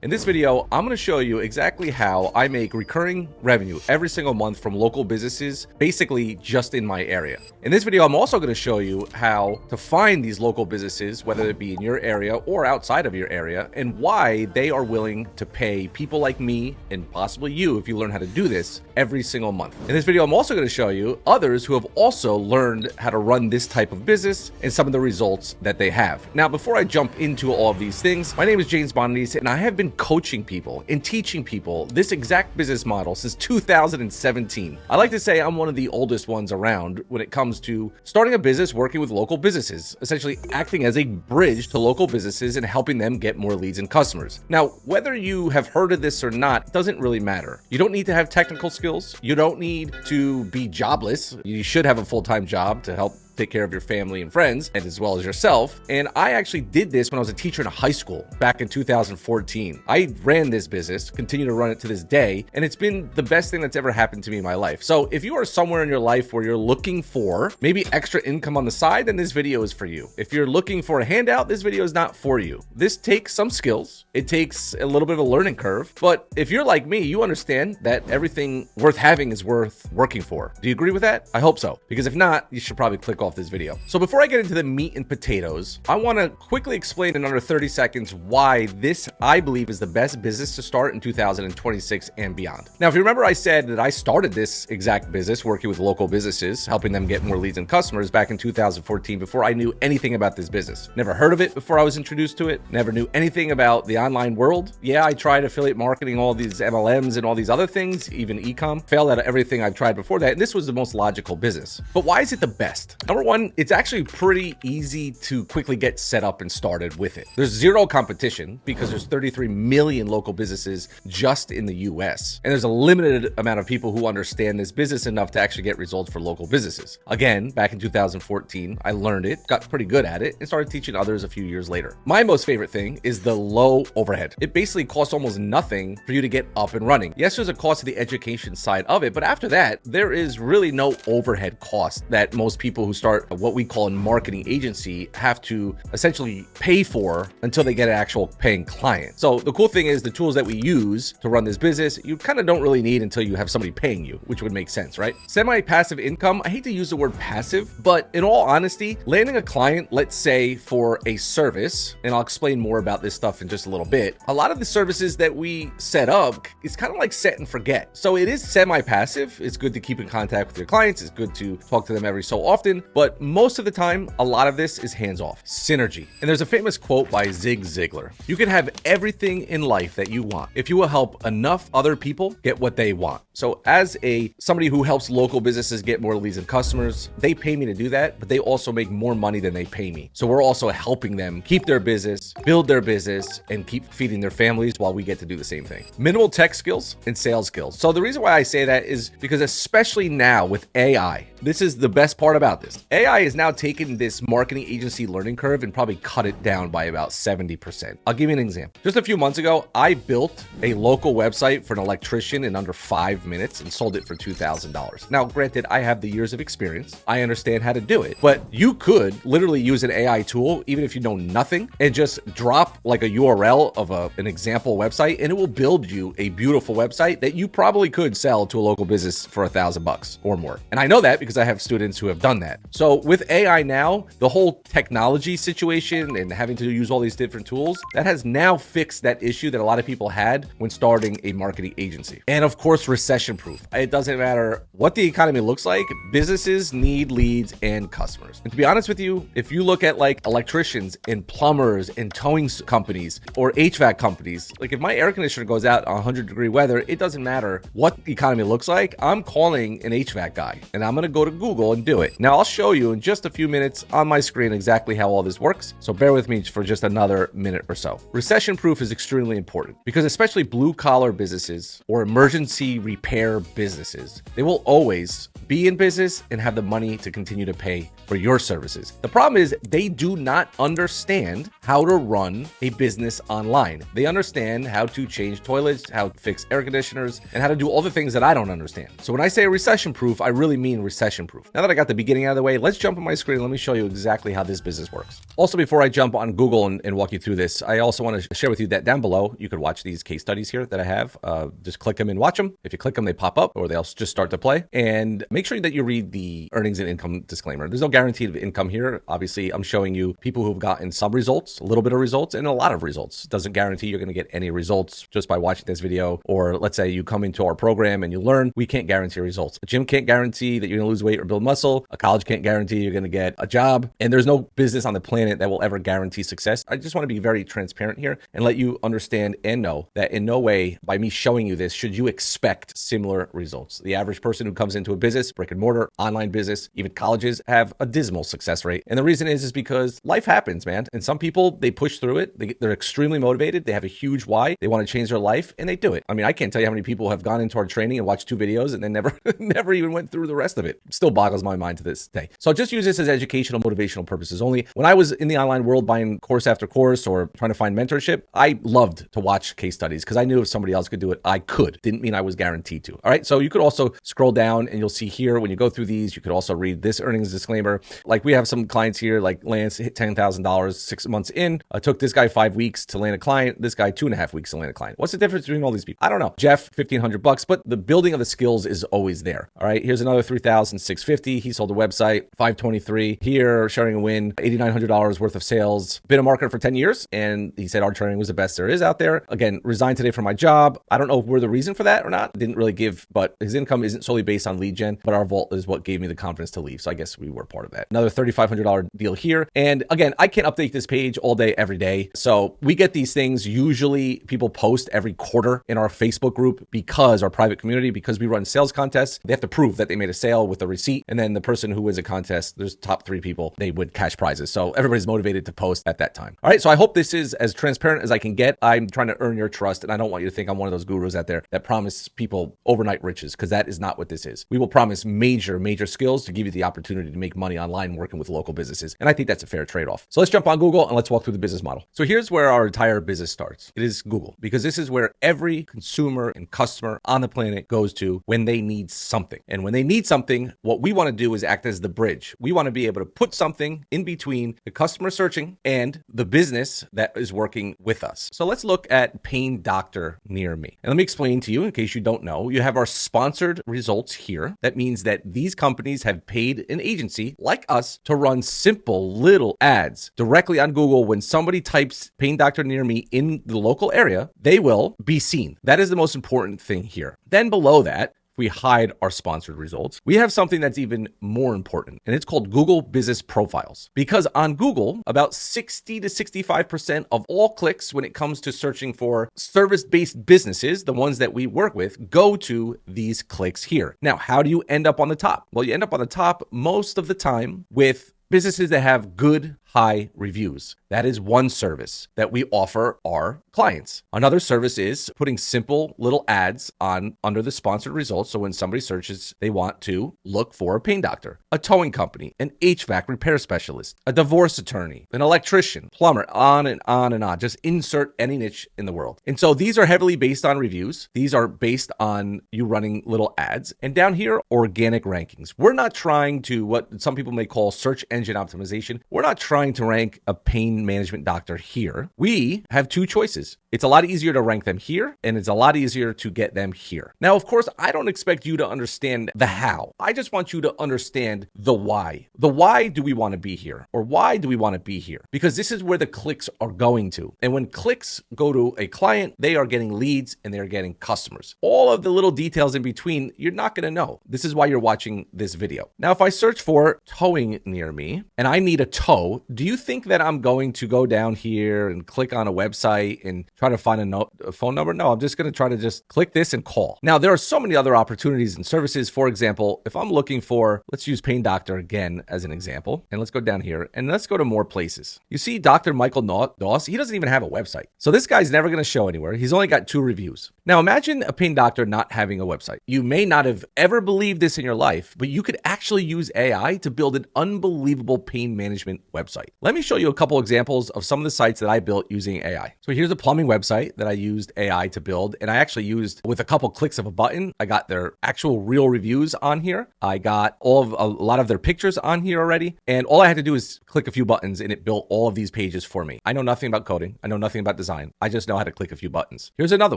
In this video, I'm going to show you exactly how I make recurring revenue every single month from local businesses, basically just in my area. In this video, I'm also going to show you how to find these local businesses, whether it be in your area or outside of your area, and why they are willing to pay people like me and possibly you, if you learn how to do this, every single month. In this video, I'm also going to show you others who have also learned how to run this type of business and some of the results that they have. Now, before I jump into all of these things, my name is James Bonadise, and I have been coaching people and teaching people this exact business model since 2017. I like to say I'm one of the oldest ones around when it comes to starting a business, working with local businesses, essentially acting as a bridge to local businesses and helping them get more leads and customers. Now, whether you have heard of this or not, doesn't really matter. You don't need to have technical skills. You don't need to be jobless. You should have a full-time job to help take care of your family and friends, and as well as yourself. And I actually did this when I was a teacher in a high school back in 2014. I ran this business, continue to run it to this day, and it's been the best thing that's ever happened to me in my life. So if you are somewhere in your life where you're looking for maybe extra income on the side, then this video is for you. If you're looking for a handout, this video is not for you. This takes some skills. It takes a little bit of a learning curve, but if you're like me, you understand that everything worth having is worth working for. Do you agree with that? I hope so, because if not, you should probably click off this video. So before I get into the meat and potatoes, I want to quickly explain in under 30 seconds why this, I believe, is the best business to start in 2026 and beyond. Now, if you remember, I said that I started this exact business working with local businesses, helping them get more leads and customers back in 2014 before I knew anything about this business. Never heard of it before I was introduced to it. Never knew anything about the online world. Yeah, I tried affiliate marketing, all these MLMs and all these other things, even e-com. Failed at everything I've tried before that. And this was the most logical business. But why is it the best? Number one, it's actually pretty easy to quickly get set up and started with it. There's zero competition because there's 33 million local businesses just in the US. And there's a limited amount of people who understand this business enough to actually get results for local businesses. Again, back in 2014, I learned it, got pretty good at it, and started teaching others a few years later. My most favorite thing is the low overhead. It basically costs almost nothing for you to get up and running. Yes, there's a cost to the education side of it, but after that, there is really no overhead cost that most people who start what we call a marketing agency have to essentially pay for until they get an actual paying client. So the cool thing is the tools that we use to run this business, you kind of don't really need until you have somebody paying you, which would make sense, right? Semi-passive income, I hate to use the word passive, but in all honesty, landing a client, let's say for a service, and I'll explain more about this stuff in just a little bit, a lot of the services that we set up is kind of like set and forget. So it is semi-passive. It's good to keep in contact with your clients. It's good to talk to them every so often, but most of the time, a lot of this is hands-off. Synergy. And there's a famous quote by Zig Ziglar. You can have everything in life that you want if you will help enough other people get what they want. So as somebody who helps local businesses get more leads and customers, they pay me to do that, but they also make more money than they pay me. So we're also helping them keep their business, build their business, and keep feeding their families while we get to do the same thing. Minimal tech skills and sales skills. So the reason why I say that is because especially now with AI, this is the best part about this. AI is now taken this marketing agency learning curve and probably cut it down by about 70%. I'll give you an example. Just a few months ago, I built a local website for an electrician in under 5 minutes and sold it for $2,000. Now, granted, I have the years of experience. I understand how to do it, but you could literally use an AI tool, even if you know nothing, and just drop like a URL of an example website, and it will build you a beautiful website that you probably could sell to a local business for $1,000 or more. And I know that because I have students who have done that. So with AI now, the whole technology situation and having to use all these different tools, that has now fixed that issue that a lot of people had when starting a marketing agency. And of course, recession proof. It doesn't matter what the economy looks like, businesses need leads and customers. And to be honest with you, if you look at like electricians and plumbers and towing companies or HVAC companies, like if my air conditioner goes out 100-degree weather, it doesn't matter what the economy looks like, I'm calling an HVAC guy and I'm going to go to Google and do it. Now I'll show you in just a few minutes on my screen exactly how all this works. So bear with me for just another minute or so. Recession proof is extremely important because especially blue collar businesses or emergency repair businesses, they will always be in business and have the money to continue to pay for your services. The problem is they do not understand how to run a business online. They understand how to change toilets, how to fix air conditioners, and how to do all the things that I don't understand. So when I say recession proof, I really mean recession proof. Now that I got the beginning out of the way, way, let's jump on my screen and let me show you exactly how this business works. Also, before I jump on Google and walk you through this, I also want to share with you that down below, you could watch these case studies here that I have. Just click them and watch them. If you click them, they pop up or they'll just start to play. And make sure that you read the earnings and income disclaimer. There's no guaranteed income here. Obviously, I'm showing you people who've gotten some results, a little bit of results, and a lot of results. Doesn't guarantee you're going to get any results just by watching this video. Or let's say you come into our program and you learn, we can't guarantee results. A gym can't guarantee that you're going to lose weight or build muscle. A college can't guarantee you're going to get a job. And there's no business on the planet that will ever guarantee success. I just want to be very transparent here and let you understand and know that in no way by me showing you this should you expect similar results. The average person who comes into a business, brick and mortar, online business, even colleges, have a dismal success rate. And the reason is because life happens, man. And some people, they push through it. They're extremely motivated. They have a huge why. They want to change their life and they do it. I mean, I can't tell you how many people have gone into our training and watched 2 videos and then never even went through the rest of it. Still boggles my mind to this day. So just use this as educational, motivational purposes only. When I was in the online world buying course after course or trying to find mentorship, I loved to watch case studies because I knew if somebody else could do it, I could. Didn't mean I was guaranteed to. All right. So you could also scroll down and you'll see here when you go through these, you could also read this earnings disclaimer. Like we have some clients here, like Lance hit $10,000 6 months in. Took this guy 5 weeks to land a client. This guy 2.5 weeks to land a client. What's the difference between all these people? I don't know. Jeff, $1,500, but the building of the skills is always there. All right. Here's another $3,650. He sold a website, 523 here, sharing a win, $8,900 worth of sales. Been a marketer for 10 years. And he said our training was the best there is out there. Again, resigned today from my job. I don't know if we're the reason for that or not. Didn't really give, but his income isn't solely based on lead gen, but our vault is what gave me the confidence to leave. So I guess we were part of that. Another $3,500 deal here. And again, I can't update this page all day, every day. So we get these things. Usually people post every quarter in our Facebook group because our private community, because we run sales contests, they have to prove that they made a sale with a receipt. And then the person who wins a contest, there's top 3 people, they would cash prizes. So everybody's motivated to post at that time. All right. So I hope this is as transparent as I can get. I'm trying to earn your trust. And I don't want you to think I'm one of those gurus out there that promise people overnight riches, because that is not what this is. We will promise major skills to give you the opportunity to make money online working with local businesses. And I think that's a fair trade-off. So let's jump on Google and let's walk through the business model. So here's where our entire business starts. It is Google, because this is where every consumer and customer on the planet goes to when they need something. And when they need something, what we want to do is act as the bridge. We want to be able to put something in between the customer searching and the business that is working with us. So let's look at Pain Doctor Near Me. And let me explain to you, in case you don't know, you have our sponsored results here. That means that these companies have paid an agency like us to run simple little ads directly on Google. When somebody types Pain Doctor Near Me in the local area, they will be seen. That is the most important thing here. Then below that, we hide our sponsored results, we have something that's even more important, and it's called Google Business Profiles. Because on Google, about 60 to 65% of all clicks when it comes to searching for service-based businesses, the ones that we work with, go to these clicks here. Now, how do you end up on the top? Well, you end up on the top most of the time with businesses that have good, high reviews. That is one service that we offer our clients. Another service is putting simple little ads on under the sponsored results. So when somebody searches, they want to look for a pain doctor, a towing company, an HVAC repair specialist, a divorce attorney, an electrician, plumber, on and on and on. Just insert any niche in the world. And so these are heavily based on reviews. These are based on you running little ads. And down here, organic rankings. We're not trying to, what some people may call search engine optimization. We're not trying to rank a pain management doctor here. We have 2 choices. It's a lot easier to rank them here, and it's a lot easier to get them here. Now, of course, I don't expect you to understand the how. I just want you to understand the why. The why do we want to be here? Or why do we want to be here? Because this is where the clicks are going to. And when clicks go to a client, they are getting leads and they're getting customers. All of the little details in between, you're not going to know. This is why you're watching this video. Now, if I search for towing near me and I need a tow, do you think that I'm going to go down here and click on a website and try to find a phone number? No, I'm just going to try to just click this and call. Now, there are so many other opportunities and services. For example, if I'm looking for, let's use Pain Doctor again as an example, and let's go down here and let's go to more places. You see Dr. Michael Doss, he doesn't even have a website. So this guy's never going to show anywhere. He's only got 2 reviews. Now, imagine a pain doctor not having a website. You may not have ever believed this in your life, but you could actually use AI to build an unbelievable pain management website. Let me show you a couple examples of some of the sites that I built using AI. So here's a plumbing website that I used AI to build. And I actually used, with a couple clicks of a button, I got their actual real reviews on here. I got a lot of their pictures on here already. And all I had to do is click a few buttons and it built all of these pages for me. I know nothing about coding. I know nothing about design. I just know how to click a few buttons. Here's another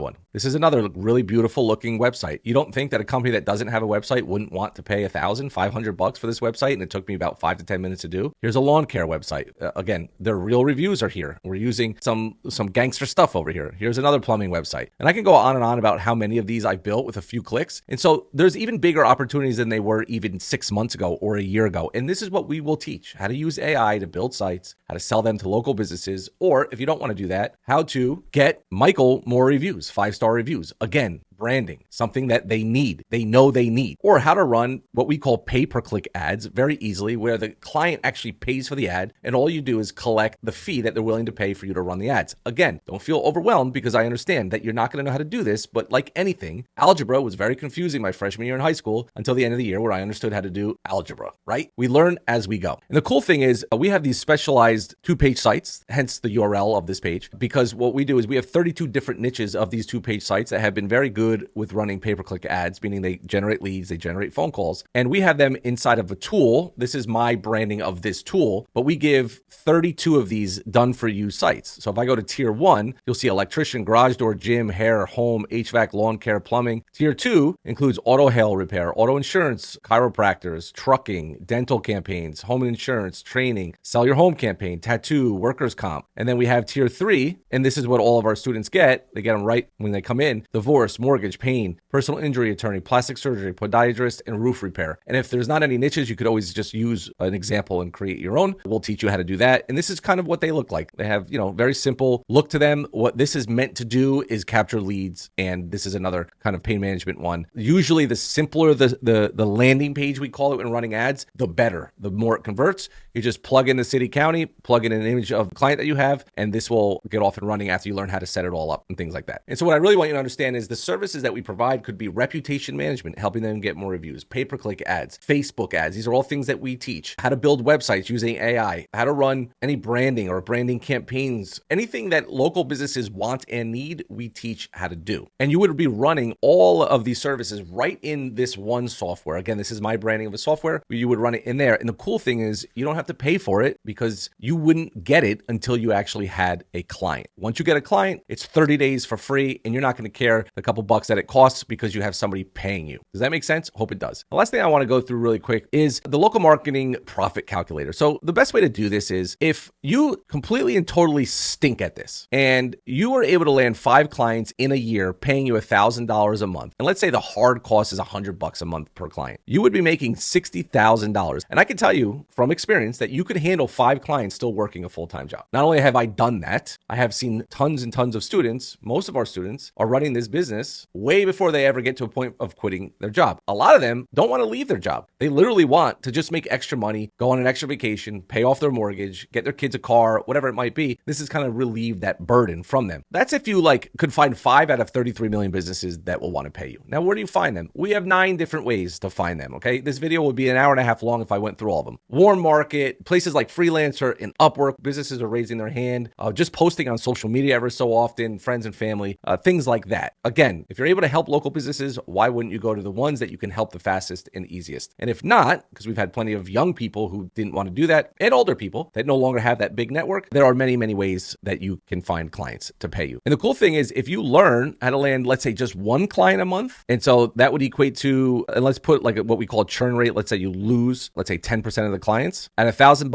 one. This is another really beautiful looking website. You don't think that a company that doesn't have a website wouldn't want to pay $1,500 for this website, and it took me about 5 to 10 minutes to do. Here's a lawn care website. Again, their real reviews are here. We're using some gangster stuff over here. Here's another plumbing website. And I can go on and on about how many of these I've built with a few clicks. And so there's even bigger opportunities than they were even 6 months ago or a year ago. And this is what we will teach: how to use AI to build sites, how to sell them to local businesses, or if you don't want to do that, how to get Michael more reviews, 5-star reviews. Again, branding, something that they need, they know they need, or how to run what we call pay-per-click ads very easily, where the client actually pays for the ad and all you do is collect the fee that they're willing to pay for you to run the ads. Again, don't feel overwhelmed, because I understand that you're not going to know how to do this, but like anything, algebra was very confusing my freshman year in high school until the end of the year, where I understood how to do algebra, right? We learn as we go. And the cool thing is we have these specialized 2-page sites, hence the URL of this page, because what we do is we have 32 different niches of these 2-page sites that have been very good with running pay-per-click ads, meaning they generate leads, they generate phone calls, and we have them inside of a tool. This is my branding of this tool, but we give 32 of these done for you sites. So if I go to tier 1, you'll see electrician, garage door, gym, hair, home, HVAC, lawn care, plumbing. Tier 2 includes auto hail repair, auto insurance, chiropractors, trucking, dental campaigns, home insurance, training, sell your home campaign, tattoo, workers comp. And then we have tier 3, and this is what all of our students get. They get them right when they come in: divorce, mortgage, pain, personal injury attorney, plastic surgery, podiatrist, and roof repair. And if there's not any niches, you could always just use an example and create your own. We'll teach you how to do that. And this is kind of what they look like. They have, very simple look to them. What this is meant to do is capture leads. And this is another kind of pain management one. Usually the simpler the landing page, we call it, when running ads, the better, the more it converts. You just plug in the city, county, plug in an image of the client that you have, and this will get off and running after you learn how to set it all up and things like that. And so what I really want you to understand is the services that we provide could be reputation management, helping them get more reviews, pay-per-click ads, Facebook ads. These are all things that we teach. How to build websites using AI, how to run any branding or branding campaigns, anything that local businesses want and need, we teach how to do. And you would be running all of these services right in this one software. Again, this is my branding of a software. You would run it in there. And the cool thing is you don't have to pay for it, because you wouldn't get it until you actually had a client. Once you get a client, it's 30 days for free, and you're not going to care the couple bucks that it costs, because you have somebody paying you. Does that make sense? Hope it does. The last thing I want to go through really quick is the local marketing profit calculator. So the best way to do this is if you completely and totally stink at this and you were able to land 5 clients in a year paying you $1,000 a month, and let's say the hard cost is $100 a month per client, you would be making $60,000. And I can tell you from experience that you could handle 5 clients still working a full-time job. Not only have I done that, I have seen tons and tons of students. Most of our students are running this business way before they ever get to a point of quitting their job. A lot of them don't want to leave their job. They literally want to just make extra money, go on an extra vacation, pay off their mortgage, get their kids a car, whatever it might be. This is kind of relieve that burden from them. That's if you could find 5 out of 33 million businesses that will want to pay you. Now, where do you find them? We have 9 different ways to find them, okay? This video would be an hour and a half long if I went through all of them. Warm market, places like Freelancer and Upwork, businesses are raising their hand, just posting on social media ever so often, friends and family, things like that. Again, if you're able to help local businesses, why wouldn't you go to the ones that you can help the fastest and easiest? And if not, because we've had plenty of young people who didn't want to do that, and older people that no longer have that big network, there are many, many ways that you can find clients to pay you. And the cool thing is, if you learn how to land, let's say, just 1 client a month, and so that would equate to, and let's put what we call churn rate. Let's say you lose, let's say 10% of the clients at $1,000,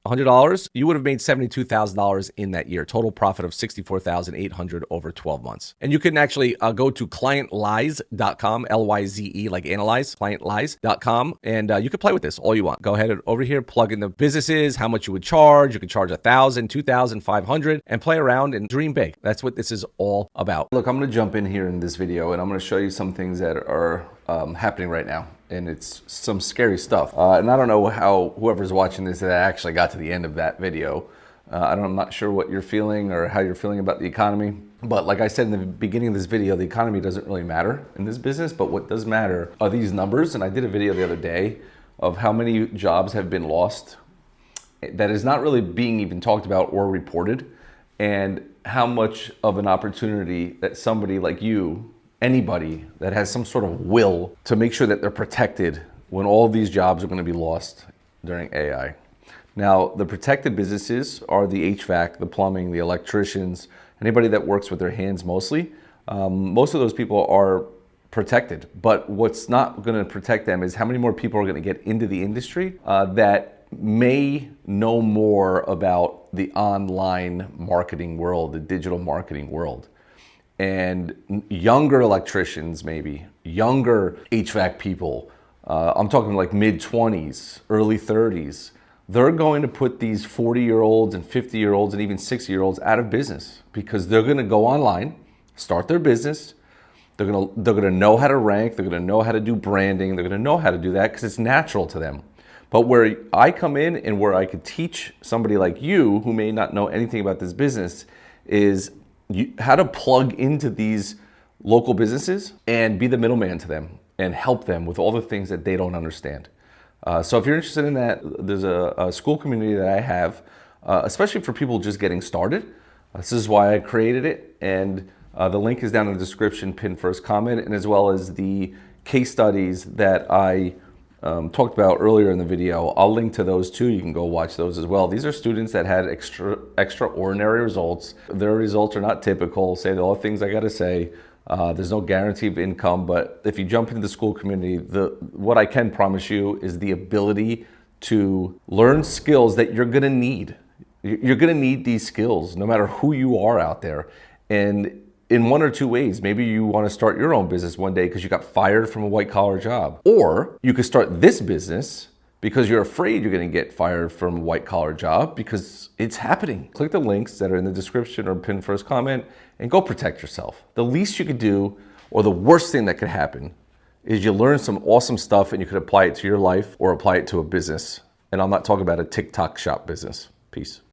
$100, you would have made $72,000 in that year. Total profit of $64,800 over 12 months. And you can actually go to clientlize.com, L-Y-Z-E, like analyze, clientlize.com, and you can play with this all you want. Go ahead and over here, plug in the businesses, how much you would charge. You could charge $1,000, $2,000, $500, and play around and dream big. That's what this is all about. Look, I'm going to jump in here in this video, and I'm going to show you some things that are happening right now. And it's some scary stuff. And I don't know how whoever's watching this that actually got to the end of that video. I'm not sure what you're feeling or how you're feeling about the economy. But like I said in the beginning of this video, the economy doesn't really matter in this business. But what does matter are these numbers. And I did a video the other day of how many jobs have been lost that is not really being even talked about or reported. And how much of an opportunity that somebody like you, anybody that has some sort of will to make sure that they're protected when all of these jobs are going to be lost during AI. Now, the protected businesses are the HVAC, the plumbing, the electricians, anybody that works with their hands mostly. Most of those people are protected, but what's not going to protect them is how many more people are going to get into the industry that may know more about the online marketing world, the digital marketing world. And younger electricians, maybe younger HVAC people, I'm talking like mid-20s, early 30s, they're going to put these 40-year-olds and 50-year-olds and even 60-year-olds out of business because they're going to go online, start their business. They're gonna know how to rank. They're gonna know how to do branding. They're gonna know how to do that because it's natural to them. But where I come in and where I could teach somebody like you who may not know anything about this business is how to plug into these local businesses and be the middleman to them and help them with all the things that they don't understand. So if you're interested in that, there's a school community that I have, especially for people just getting started. This is why I created it, and the link is down in the description, pinned first comment, and as well as the case studies that I talked about earlier in the video. I'll link to those too. You can go watch those as well. These are students that had extraordinary results. Their results are not typical. Say all the things I got to say. There's no guarantee of income, but if you jump into the school community, what I can promise you is the ability to learn skills that you're going to need. You're going to need these skills no matter who you are out there. And in one or two ways, maybe you want to start your own business one day because you got fired from a white collar job. Or you could start this business because you're afraid you're going to get fired from a white collar job because it's happening. Click the links that are in the description or pinned first comment and go protect yourself. The least you could do, or the worst thing that could happen, is you learn some awesome stuff and you could apply it to your life or apply it to a business. And I'm not talking about a TikTok shop business. Peace.